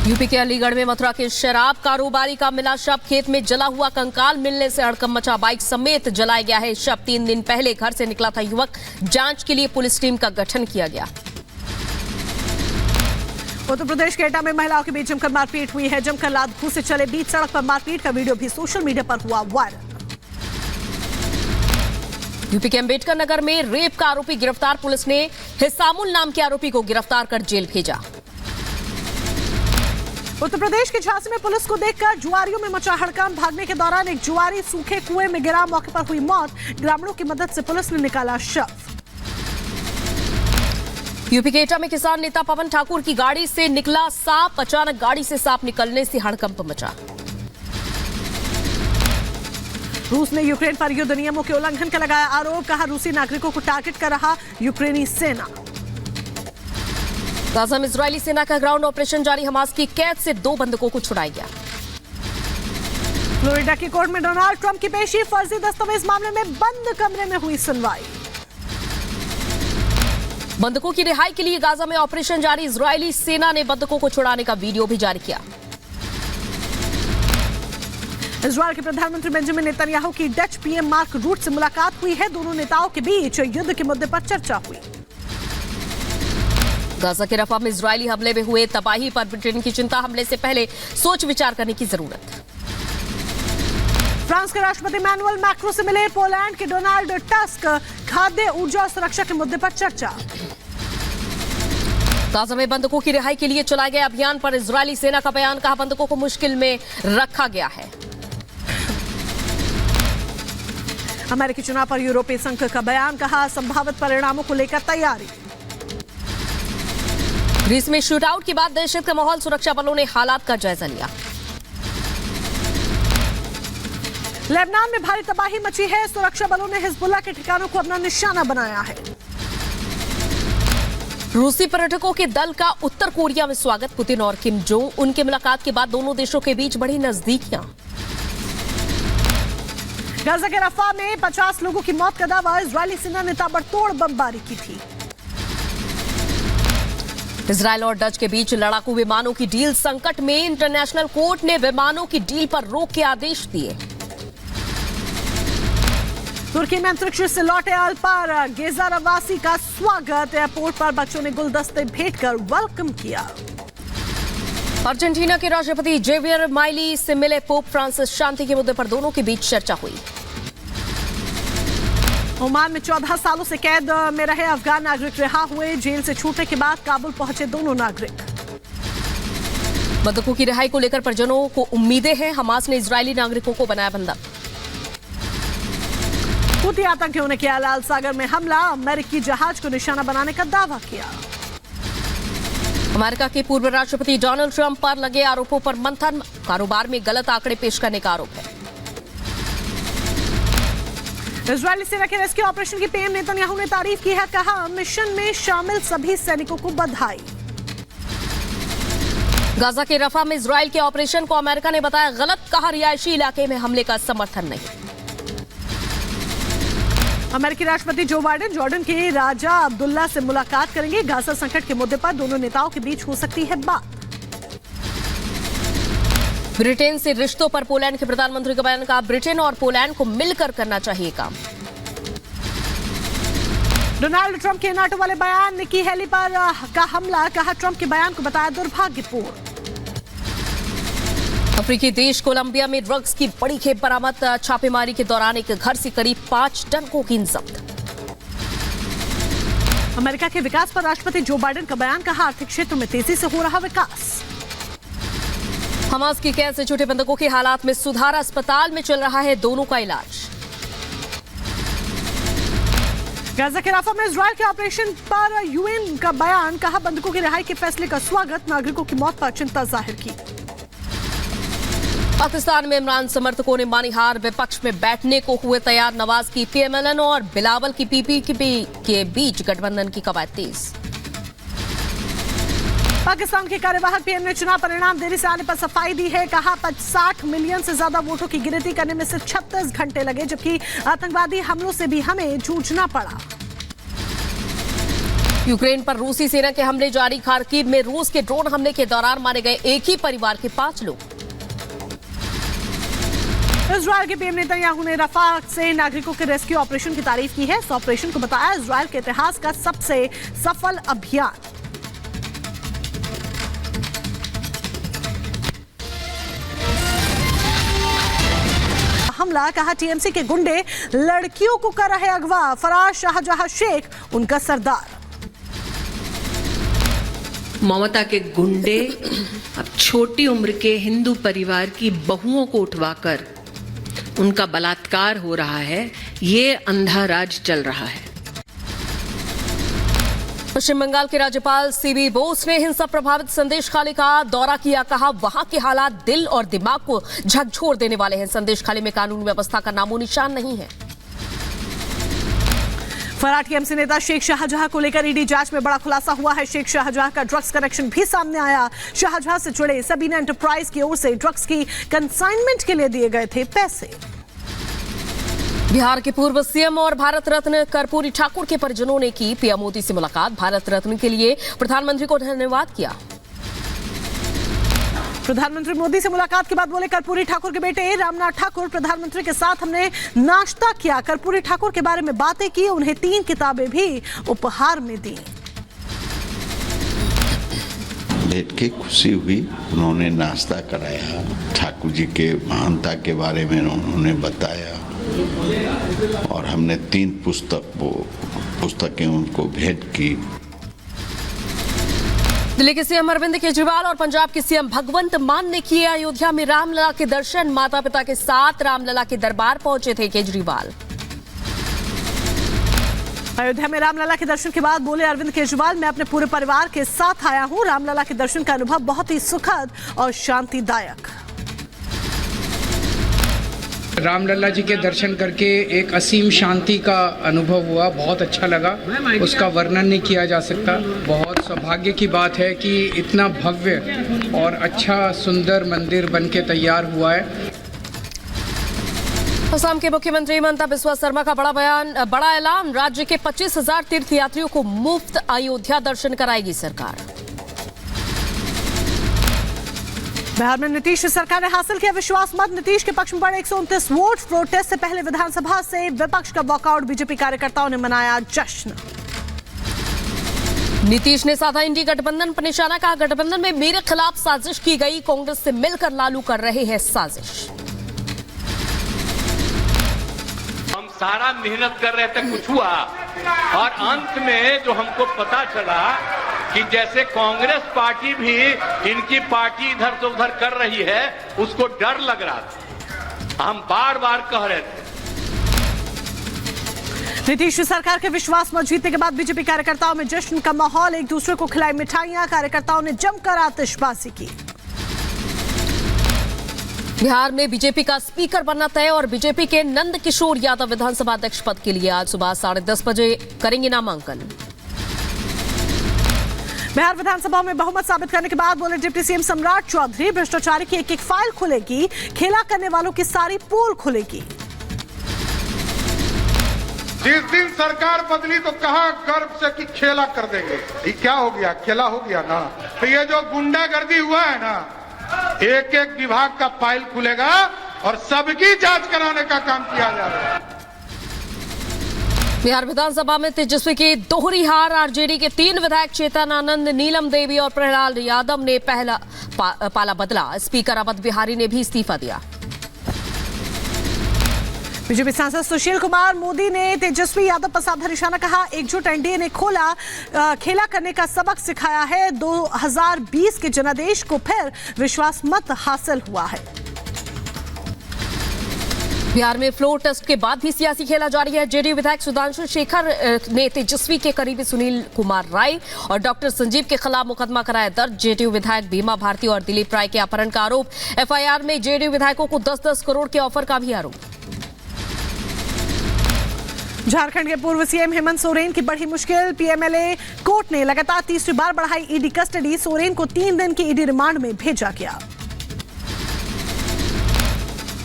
UP के अलीगढ़ में मथुरा के शराब कारोबारी का मिला शव। खेत में जला हुआ कंकाल मिलने से हड़कंप मचा। बाइक समेत जलाया गया है शव। 3 दिन पहले घर से निकला था युवक। जांच के लिए पुलिस टीम का गठन किया गया। उत्तर प्रदेश के एटा में महिलाओं के बीच जमकर मारपीट हुई है। जमकर लात घूंस से चले बीच सड़क पर मारपीट का वीडियो भी सोशल मीडिया पर हुआ वायरल। यूपी के अंबेडकर नगर में रेप का आरोपी गिरफ्तार। पुलिस ने हिसामुल नाम के आरोपी को गिरफ्तार कर जेल भेजा। उत्तर प्रदेश के झांसी में पुलिस को देखकर जुआरियों में मचा हड़कंप। भागने के दौरान एक जुआरी सूखे कुएं में गिरा। मौके पर हुई मौत। ग्रामीणों की मदद से पुलिस ने निकाला शव। यूपी के एटा में किसान नेता पवन ठाकुर की गाड़ी से निकला सांप। अचानक गाड़ी से सांप निकलने से हड़कंप मचा। रूस ने यूक्रेन पर युद्ध नियमों के उल्लंघन का लगाया आरोप। कहा रूसी नागरिकों को टारगेट कर रहा यूक्रेनी सेना। गाजा में इजरायली सेना का ग्राउंड ऑपरेशन जारी। हमास की कैद से 2 बंधकों को छुड़ाया गया। फ्लोरिडा की कोर्ट में डोनाल्ड ट्रंप की पेशी। फर्जी दस्तावेज मामले में बंद कमरे में हुई सुनवाई। बंधकों की रिहाई के लिए गाजा में ऑपरेशन जारी। इजरायली सेना ने बंधकों को छुड़ाने का वीडियो भी जारी किया। इजरायल के प्रधानमंत्री बेंजामिन नेतन्याहू की डच पीएम मार्क रूट से मुलाकात हुई है। दोनों नेताओं के बीच युद्ध के मुद्दे पर चर्चा हुई। गाजा के रफा में इजरायली हमले में हुए तबाही पर ब्रिटेन की चिंता। हमले से पहले सोच विचार करने की जरूरत। फ्रांस के राष्ट्रपति इमैनुअल मैक्रों से मिले पोलैंड के डोनाल्ड टस्क। खाद्य ऊर्जा और सुरक्षा के मुद्दे पर चर्चा। गाजा में बंधकों की रिहाई के लिए चलाए गए अभियान पर इजरायली सेना का बयान। कहा बंधकों को मुश्किल में रखा गया है। अमेरिकी चुनाव पर यूरोपीय संघ का बयान। कहा संभावित परिणामों को लेकर तैयारी। ग्रीस में शूटआउट के बाद दहशत का माहौल। सुरक्षा बलों ने हालात का जायजा लिया। लेबनान में भारी तबाही मची है। सुरक्षा बलों ने हिजबुल्लाह के ठिकानों को अपना निशाना बनाया है। रूसी पर्यटकों के दल का उत्तर कोरिया में स्वागत। पुतिन और किम जोंग उन की मुलाकात के बाद दोनों देशों के बीच बढ़ी नजदीकियां। गाजा के रफा में 50 लोगों की मौत का दावा। इजरायली सेना ने ताबड़तोड़ बमबारी की थी। इजरायल और डच के बीच लड़ाकू विमानों की डील संकट में। इंटरनेशनल कोर्ट ने विमानों की डील पर रोक के आदेश दिए। तुर्की में अंतरिक्ष से लौटे अल्पार गेजार अवासी का स्वागत। एयरपोर्ट पर बच्चों ने गुलदस्ते भेंट कर वेलकम किया। अर्जेंटीना के राष्ट्रपति जेवियर माइली से मिले पोप फ्रांसिस। शांति के मुद्दे पर दोनों के बीच चर्चा हुई। ओमान में 14 सालों से कैद में रहे अफगान नागरिक रिहा हुए। जेल से छूटने के बाद काबुल पहुंचे दोनों नागरिक। बंधकों की रिहाई को लेकर परिजनों को उम्मीदें हैं। हमास ने इजरायली नागरिकों को बनाया बंधक। हुती आतंकियों ने किया लाल सागर में हमला। अमेरिकी जहाज को निशाना बनाने का दावा किया। अमेरिका के पूर्व राष्ट्रपति डोनाल्ड ट्रंप पर लगे आरोपों पर मंथन। कारोबार में गलत आंकड़े पेश करने का आरोप है। इजरायली सेना के रेस्क्यू ऑपरेशन की पीएम नेतन्याहू ने तारीफ की है। कहा मिशन में शामिल सभी सैनिकों को बधाई। गाजा के रफा में इजरायल के ऑपरेशन को अमेरिका ने बताया गलत। कहा रिहायशी इलाके में हमले का समर्थन नहीं। अमेरिकी राष्ट्रपति जो बाइडेन जॉर्डन के राजा अब्दुल्ला से मुलाकात करेंगे। गाजा संकट के मुद्दे पर दोनों नेताओं के बीच हो सकती है बात। ब्रिटेन से रिश्तों पर पोलैंड के प्रधानमंत्री का बयान। कहा ब्रिटेन और पोलैंड को मिलकर करना चाहिए काम। डोनाल्ड ट्रंप के नाटो वाले बयान। निकी हेली पर का हमला। कहा ट्रंप के बयान को बताया दुर्भाग्यपूर्ण। अफ्रीकी देश कोलंबिया में ड्रग्स की बड़ी खेप बरामद। छापेमारी के दौरान एक घर से करीब 5 टन कोकीन जब्त। अमेरिका के विकास पर राष्ट्रपति जो बाइडेन का बयान। कहा आर्थिक क्षेत्र में तेजी से हो रहा विकास। हमास की कैद से छूटे बंधकों के हालात में सुधार। अस्पताल में चल रहा है दोनों का इलाज। गाजा के राफा में इजरायल के ऑपरेशन पर यूएन का बयान। कहा बंधकों की रिहाई के फैसले का स्वागत। नागरिकों की मौत पर चिंता जाहिर की। पाकिस्तान में इमरान समर्थकों ने मानी हार। विपक्ष में बैठने को हुए तैयार। नवाज की पीएमएलएन और बिलावल की पीपीपी के बीच गठबंधन की कवायद तेज। पाकिस्तान के कार्यवाहक पीएम ने चुनाव परिणाम देरी से आने पर सफाई दी है। कहा 60 मिलियन से ज्यादा वोटों की गिनती करने में सिर्फ 36 घंटे लगे। जबकि आतंकवादी हमलों से भी हमें जूझना पड़ा। यूक्रेन पर रूसी सेना के हमले जारी। खार्किव में रूस के ड्रोन हमले के दौरान मारे गए एक ही परिवार के 5 लोग। इजरायल के पीएम नेतन्याहू ने रफा से नागरिकों के रेस्क्यू ऑपरेशन की तारीफ की है। इस ऑपरेशन को बताया इजरायल के इतिहास का सबसे सफल अभियान। हमला, कहा टीएमसी के गुंडे लड़कियों को कर रहे अगवा। फराज शाहजहां शेख उनका सरदार। ममता के गुंडे अब छोटी उम्र के हिंदू परिवार की बहुओं को उठवाकर उनका बलात्कार हो रहा है। ये अंधा राज चल रहा है। पश्चिम बंगाल के राज्यपाल सीबी बोस ने हिंसा प्रभावित संदेशखाली का दौरा किया। कहा वहां के हालात दिल और दिमाग को झकझोर देने वाले हैं। संदेशखाली में कानून व्यवस्था का नामो निशान नहीं है। फरार टीएमसी नेता शेख शाहजहां को लेकर ईडी जांच में बड़ा खुलासा हुआ है। शेख शाहजहां का ड्रग्स कनेक्शन भी सामने आया। शाहजहां से जुड़े सबीना एंटरप्राइज की ओर से ड्रग्स की कंसाइनमेंट के लिए दिए गए थे पैसे। बिहार के पूर्व सीएम और भारत रत्न कर्पूरी ठाकुर के परिजनों ने की पीएम मोदी से मुलाकात। भारत रत्न के लिए प्रधानमंत्री को धन्यवाद किया। प्रधानमंत्री मोदी से मुलाकात के बाद बोले कर्पूरी ठाकुर के बेटे रामनाथ ठाकुर, प्रधानमंत्री के साथ हमने नाश्ता किया। कर्पूरी ठाकुर के बारे में बातें की। उन्हें 3 किताबें भी उपहार में दी। भेंट की खुशी हुई। उन्होंने नाश्ता कराया। ठाकुर जी के महानता के बारे में उन्होंने बताया और हमने 3 पुस्तकें उनको भेंट की। दिल्ली के सीएम अरविंद केजरीवाल और पंजाब के सीएम भगवंत मान ने किए अयोध्या में रामलला के दर्शन। माता पिता के साथ रामलला के दरबार पहुंचे थे केजरीवाल। अयोध्या में रामलला के दर्शन के बाद बोले अरविंद केजरीवाल, मैं अपने पूरे परिवार के साथ आया हूं। रामलला के दर्शन का अनुभव बहुत ही सुखद और शांतिदायक। रामलला जी के दर्शन करके एक असीम शांति का अनुभव हुआ। बहुत अच्छा लगा। उसका वर्णन नहीं किया जा सकता। बहुत सौभाग्य की बात है कि इतना भव्य और अच्छा सुंदर मंदिर बनके तैयार हुआ है। असम के मुख्यमंत्री हिमंता बिस्वा शर्मा का बड़ा ऐलान। राज्य के 25,000 तीर्थयात्रियों को मुफ्त अयोध्या दर्शन कराएगी सरकार। बिहार में नीतीश सरकार ने हासिल किया विश्वास मत। नीतीश के पक्ष में बढ़े 129 वोट। प्रोटेस्ट से पहले विधानसभा से विपक्ष का वॉकआउट। बीजेपी कार्यकर्ताओं ने मनाया जश्न। नीतीश ने साधा इंडी गठबंधन पर निशाना। कहा गठबंधन में मेरे खिलाफ साजिश की गई। कांग्रेस से मिलकर लालू कर रहे हैं साजिश। हम सारा मेहनत कर रहे थे, कुछ हुआ और अंत में जो हमको पता चला कि जैसे कांग्रेस पार्टी भी इनकी पार्टी इधर से उधर कर रही है, उसको डर लग रहा था। हम बार बार कह रहे थे। नीतीश सरकार के विश्वास मत जीतने के बाद बीजेपी कार्यकर्ताओं में जश्न का माहौल। एक दूसरे को खिलाई मिठाइयां। कार्यकर्ताओं ने जमकर आतिशबाजी की। बिहार में बीजेपी का स्पीकर बनना तय और बीजेपी के नंद किशोर यादव विधानसभा अध्यक्ष पद के लिए आज सुबह 10:30 बजे करेंगे नामांकन। बिहार विधानसभा में बहुमत साबित करने के बाद बोले डिप्टी सीएम सम्राट चौधरी, भ्रष्टाचारी की एक-एक फाइल खुलेगी। खेला करने वालों की सारी पोल खुलेगी। जिस दिन सरकार बदली तो कहा गर्व से कि खेला कर देंगे। ये क्या हो गया? खेला हो गया ना। तो ये जो गुंडागर्दी हुआ है ना, एक एक विभाग का फाइल खुलेगा और सबकी जांच कराने का काम किया जा रहा है। बिहार विधानसभा में तेजस्वी की दोहरी हार। आरजेडी के 3 विधायक चेतन आनंद, नीलम देवी और प्रहलाद यादव ने पाला बदला। स्पीकर अवध बिहारी ने भी इस्तीफा दिया। बीजेपी सांसद सुशील कुमार मोदी ने तेजस्वी यादव पर साधा निशाना। कहा एकजुट एनडीए ने खेला करने का सबक सिखाया है। 2020 के जनादेश को फिर विश्वास मत हासिल हुआ है। बिहार में फ्लोर टेस्ट के बाद भी सियासी खेला जारी है। जेडीयू विधायक सुधांशु शेखर ने तेजस्वी के करीबी सुनील कुमार राय और डॉक्टर संजीव के खिलाफ मुकदमा कराया दर्ज। जेडीयू विधायक बीमा भारती और दिलीप राय के अपहरण का आरोप। एफआईआर में जेडीयू विधायकों को 10-10 करोड़ के ऑफर का भी आरोप। झारखंड के पूर्व सीएम हेमंत सोरेन की बढ़ी मुश्किल। पीएमएलए कोर्ट ने लगातार तीसरी बार बढ़ाई ईडी कस्टडी। सोरेन को 3 दिन की ईडी रिमांड में भेजा गया।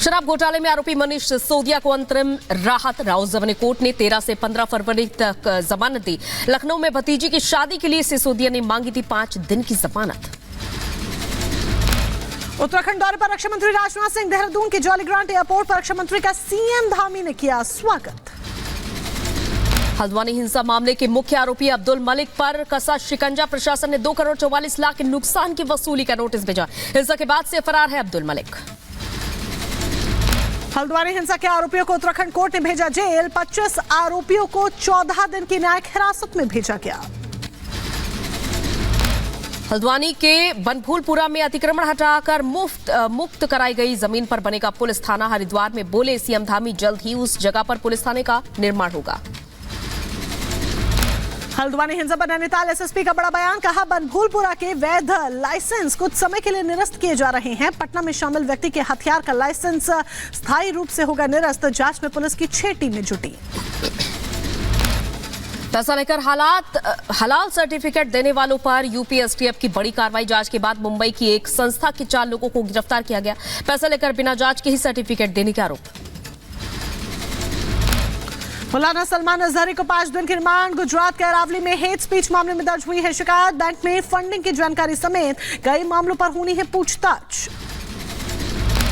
शराब घोटाले में आरोपी मनीष सिसोदिया को अंतरिम राहत। राउत ज़मानी कोर्ट ने 13 से 15 फरवरी तक जमानत दी। लखनऊ में भतीजी की शादी के लिए सिसोदिया ने मांगी थी 5 दिन की जमानत। उत्तराखंड दौरे पर रक्षा मंत्री राजनाथ सिंह। देहरादून के जॉली ग्रांट एयरपोर्ट पर रक्षा मंत्री का सीएम धामी ने किया स्वागत। हल्द्वानी हिंसा मामले के मुख्य आरोपी अब्दुल मलिक पर कसा शिकंजा। प्रशासन ने 2 करोड़ 44 लाख के नुकसान की वसूली का नोटिस भेजा। हिंसा के बाद से फरार है अब्दुल मलिक। हल्द्वानी हिंसा के आरोपियों को उत्तराखंड कोर्ट ने भेजा जेल। 25 आरोपियों को 14 दिन की न्यायिक हिरासत में भेजा गया। हल्द्वानी के बनभूलपुरा में अतिक्रमण हटाकर मुक्त कराई गई जमीन पर बनेगा पुलिस थाना। हरिद्वार में बोले सीएम धामी, जल्द ही उस जगह पर पुलिस थाने का निर्माण होगा। हल्द्वानी हिंसा पर नैनीताल एसएसपी का बड़ा बयान। कहा बनभूलपुरा के वैध लाइसेंस कुछ समय के लिए निरस्त किए जा रहे हैं। पटना में शामिल व्यक्ति के हथियार का लाइसेंस स्थायी रूप से होगा निरस्त। जांच में पुलिस की 6 टीमें जुटी। पैसा लेकर हलाल सर्टिफिकेट देने वालों पर यूपी एसटीएफ की बड़ी कार्रवाई। जांच के बाद मुंबई की एक संस्था के 4 लोगों को गिरफ्तार किया गया। पैसा लेकर बिना जांच के ही सर्टिफिकेट देने के आरोप। मौलाना सलमान अजहरी को 5 दिन की रिमांड। गुजरात के अरावली में हेट स्पीच मामले में दर्ज हुई है शिकायत। बैंक में फंडिंग की जानकारी समेत कई मामलों पर होनी है पूछताछ।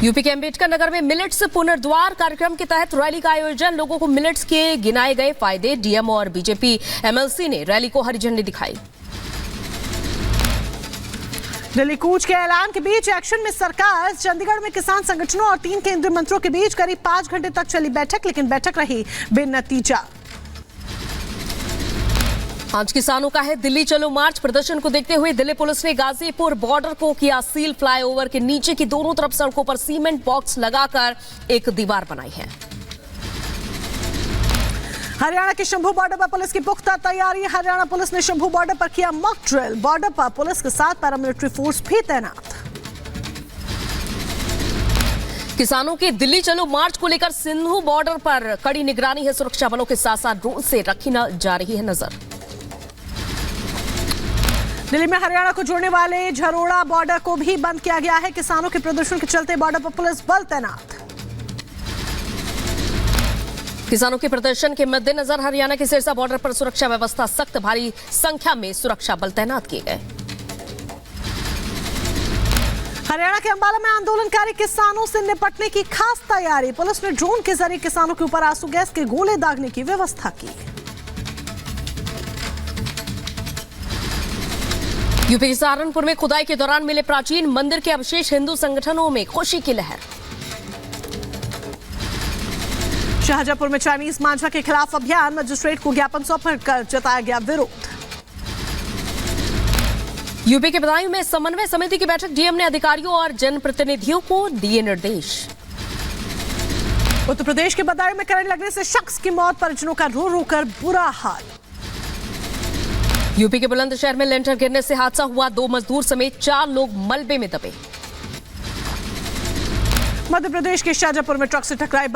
यूपी के अम्बेडकर नगर में मिलेट्स पुनर्द्वार कार्यक्रम के तहत रैली का आयोजन। लोगों को मिलेट्स के गिनाए गए फायदे। डीएम और बीजेपी एमएलसी ने रैली को हरी झंडी दिखाई। दिल्ली कूच के ऐलान के बीच एक्शन में सरकार। चंडीगढ़ में किसान संगठनों और 3 केंद्रीय मंत्रियों के बीच करीब 5 घंटे तक चली बैठक, लेकिन बैठक रही बेनतीजा। आज किसानों का है दिल्ली चलो मार्च। प्रदर्शन को देखते हुए दिल्ली पुलिस ने गाजीपुर बॉर्डर को किया सील। फ्लाईओवर के नीचे की दोनों तरफ सड़कों पर सीमेंट बॉक्स लगाकर एक दीवार बनाई है। हरियाणा के शंभू बॉर्डर पर पुलिस की पुख्ता तैयारी। हरियाणा पुलिस ने शंभू बॉर्डर पर किया मॉक ड्रिल। बॉर्डर पर पुलिस के साथ पैरामिलिट्री फोर्स भी तैनात। किसानों के दिल्ली चलो मार्च को लेकर सिंधु बॉर्डर पर कड़ी निगरानी है। सुरक्षा बलों के साथ साथ ड्रोन से रखी जा रही है नजर। दिल्ली में हरियाणा को जोड़ने वाले झरोड़ा बॉर्डर को भी बंद किया गया है। किसानों के प्रदर्शन के चलते बॉर्डर पर पुलिस बल तैनात। किसानों के प्रदर्शन के मद्देनजर हरियाणा के सिरसा बॉर्डर पर सुरक्षा व्यवस्था सख्त। भारी संख्या में सुरक्षा बल तैनात किए गए। हरियाणा के अंबाला में आंदोलनकारी किसानों से निपटने की खास तैयारी। पुलिस ने ड्रोन के जरिए किसानों के ऊपर आंसू गैस के गोले दागने की व्यवस्था की। यूपी के सहारनपुर में खुदाई के दौरान मिले प्राचीन मंदिर के अवशेष। हिंदू संगठनों में खुशी की लहर। शाहजहांपुर में चाइनीज मांझा के खिलाफ अभियान। मजिस्ट्रेट को ज्ञापन सौंपकर जताया गया विरोध। यूपी के बदायूं में समन्वय समिति की बैठक। डीएम ने अधिकारियों और जनप्रतिनिधियों को दिए निर्देश। उत्तर प्रदेश के बदायूं में करंट लगने से शख्स की मौत। परिजनों का रो रो कर बुरा हाल। यूपी के बुलंदशहर में लेंटर गिरने से हादसा हुआ। 2 मजदूर समेत 4 लोग मलबे में दबे। मध्य प्रदेश के शाहजहांपुर में ट्रक से टकराई